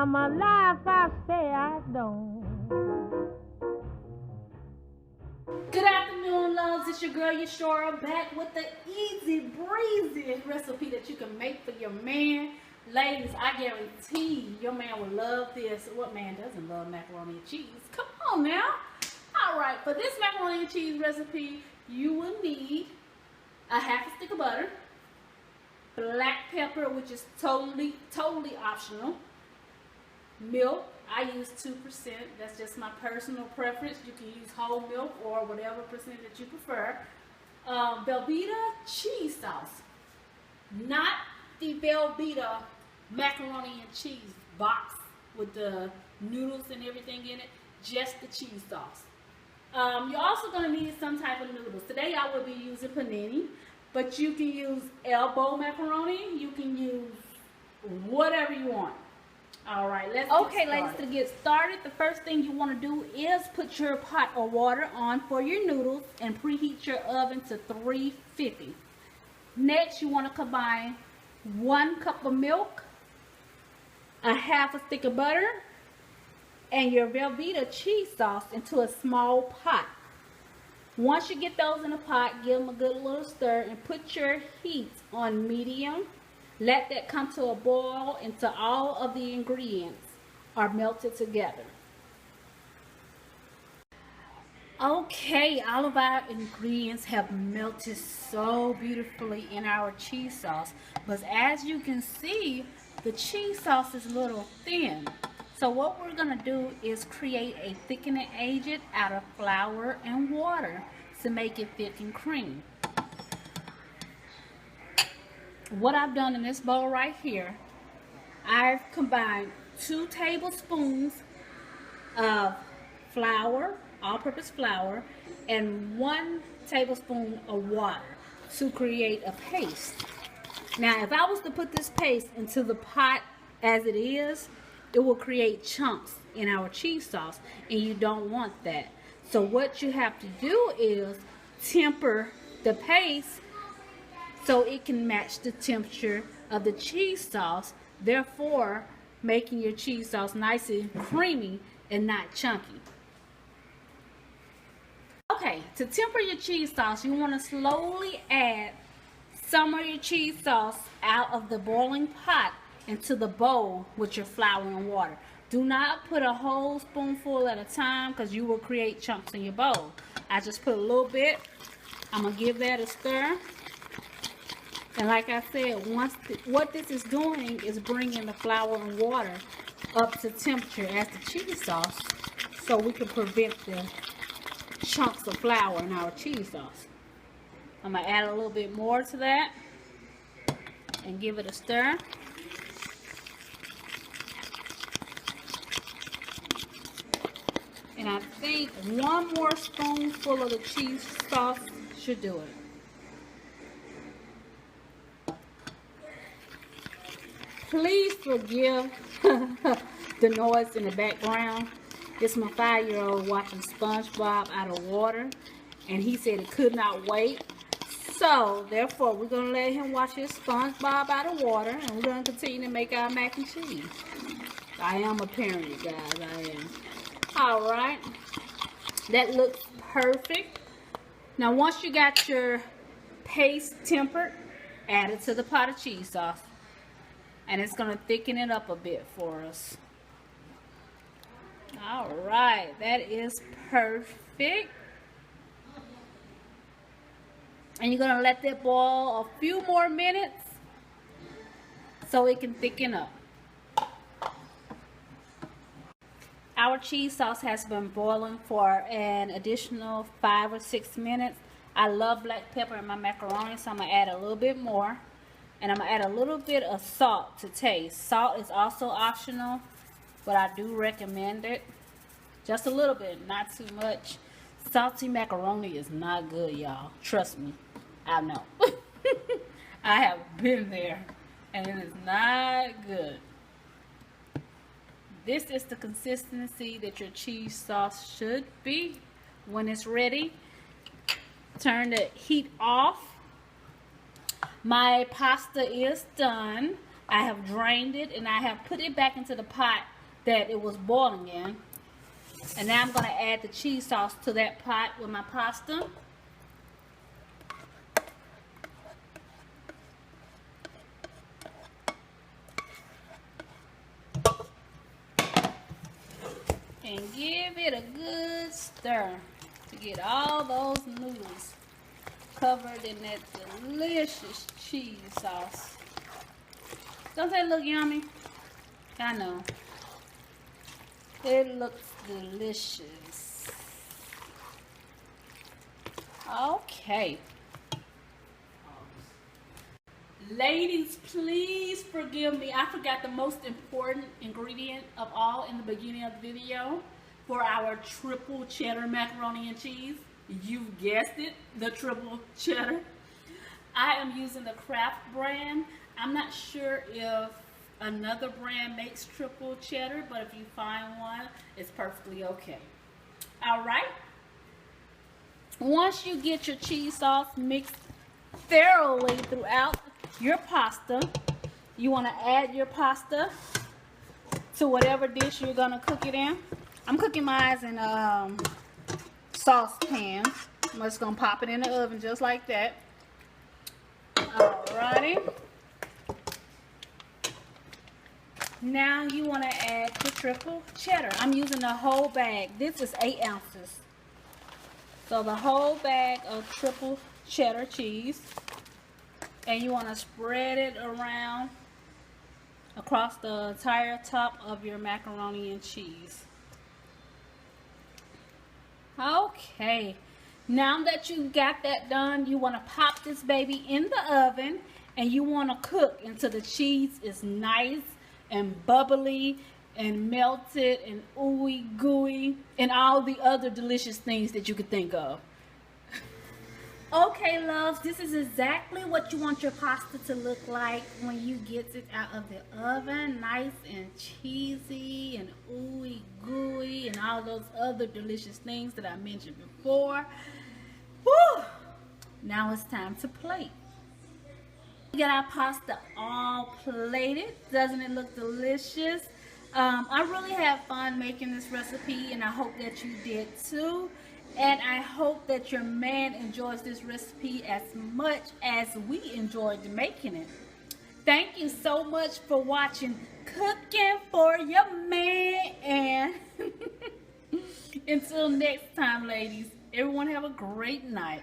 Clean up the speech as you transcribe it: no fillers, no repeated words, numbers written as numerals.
I'm alive, I say I don't. Good afternoon, loves. It's your girl, Yashora, back with the easy breezy recipe that you can make for your man. Ladies, I guarantee your man will love this. What man doesn't love macaroni and cheese? Come on now. All right, for this macaroni and cheese recipe, you will need a half a stick of butter, black pepper, which is totally optional, milk. I use 2%. That's just my personal preference. You can use whole milk or whatever percent that you prefer. Velveeta cheese sauce, not the Velveeta macaroni and cheese box with the noodles and everything in it, just the cheese sauce. You're also going to need some type of noodles. Today I will be using panini, but you can use elbow macaroni. You can use whatever you want. All right, let's get started. Ladies, to get started, the first thing you want to do is put your pot of water on for your noodles and preheat your oven to 350. Next, you want to combine 1 cup of milk, a half a stick of butter, and your Velveeta cheese sauce into a small pot. Once you get those in a pot, give them a good little stir and put your heat on medium. Let that come to a boil until all of the ingredients are melted together. Okay, all of our ingredients have melted so beautifully in our cheese sauce. But as you can see, the cheese sauce is a little thin. So what we're going to do is create a thickening agent out of flour and water to make it thick and creamy. What I've done in this bowl right here, I've combined 2 tablespoons of flour, all-purpose flour, and 1 tablespoon of water to create a paste. Now, if I was to put this paste into the pot as it is, it will create chunks in our cheese sauce, and you don't want that. So what you have to do is temper the paste so it can match the temperature of the cheese sauce, therefore making your cheese sauce nice and creamy and not chunky. Okay, to temper your cheese sauce, you want to slowly add some of your cheese sauce out of the boiling pot into the bowl with your flour and water. Do not put a whole spoonful at a time because you will create chunks in your bowl. I just put a little bit. I'm going to give that a stir. And like I said, what this is doing is bringing the flour and water up to temperature as the cheese sauce, so we can prevent the chunks of flour in our cheese sauce. I'm going to add a little bit more to that and give it a stir. And I think 1 more spoonful of the cheese sauce should do it. Please forgive the noise in the background. It's my 5-year-old watching SpongeBob out of water, and he said he could not wait. So, therefore, we're going to let him watch his SpongeBob out of water, and we're going to continue to make our mac and cheese. I am a parent, you guys. I am. Alright. That looks perfect. Now, once you got your paste tempered, add it to the pot of cheese sauce. And it's going to thicken it up a bit for us. Alright, that is perfect. And you're going to let that boil a few more minutes so it can thicken up. Our cheese sauce has been boiling for an additional 5 or 6 minutes. I love black pepper in my macaroni, so I'm going to add a little bit more. And I'm going to add a little bit of salt to taste. Salt is also optional, but I do recommend it. Just a little bit, not too much. Salty macaroni is not good, y'all. Trust me. I know. I have been there, and it is not good. This is the consistency that your cheese sauce should be when it's ready. Turn the heat off. My pasta is done. I have drained it and I have put it back into the pot that it was boiling in. And now I'm going to add the cheese sauce to that pot with my pasta. And give it a good stir to get all those noodles covered in that delicious cheese sauce. Don't that look yummy? I know. It looks delicious. Okay. Ladies, please forgive me. I forgot the most important ingredient of all in the beginning of the video for our triple cheddar macaroni and cheese. You've guessed it, the triple cheddar. I am using the Kraft brand. I'm not sure if another brand makes triple cheddar, but if you find one, it's perfectly okay. All right. Once you get your cheese sauce mixed thoroughly throughout your pasta, you want to add your pasta to whatever dish you're going to cook it in. I'm cooking mine in saucepan. I'm just going to pop it in the oven just like that. Alrighty. Now you want to add the triple cheddar. I'm using the whole bag. This is 8 ounces. So the whole bag of triple cheddar cheese. And you want to spread it around across the entire top of your macaroni and cheese. Okay. Now that you've got that done, you want to pop this baby in the oven and you want to cook until the cheese is nice and bubbly and melted and ooey gooey and all the other delicious things that you could think of. Okay, loves, this is exactly what you want your pasta to look like when you get it out of the oven. Nice and cheesy and ooey gooey and all those other delicious things that I mentioned before. Woo! Now it's time to plate. We got our pasta all plated. Doesn't it look delicious? I really had fun making this recipe and I hope that you did too. And I hope that your man enjoys this recipe as much as we enjoyed making it. Thank you so much for watching Cooking for Your Man. And until next time, ladies, everyone have a great night.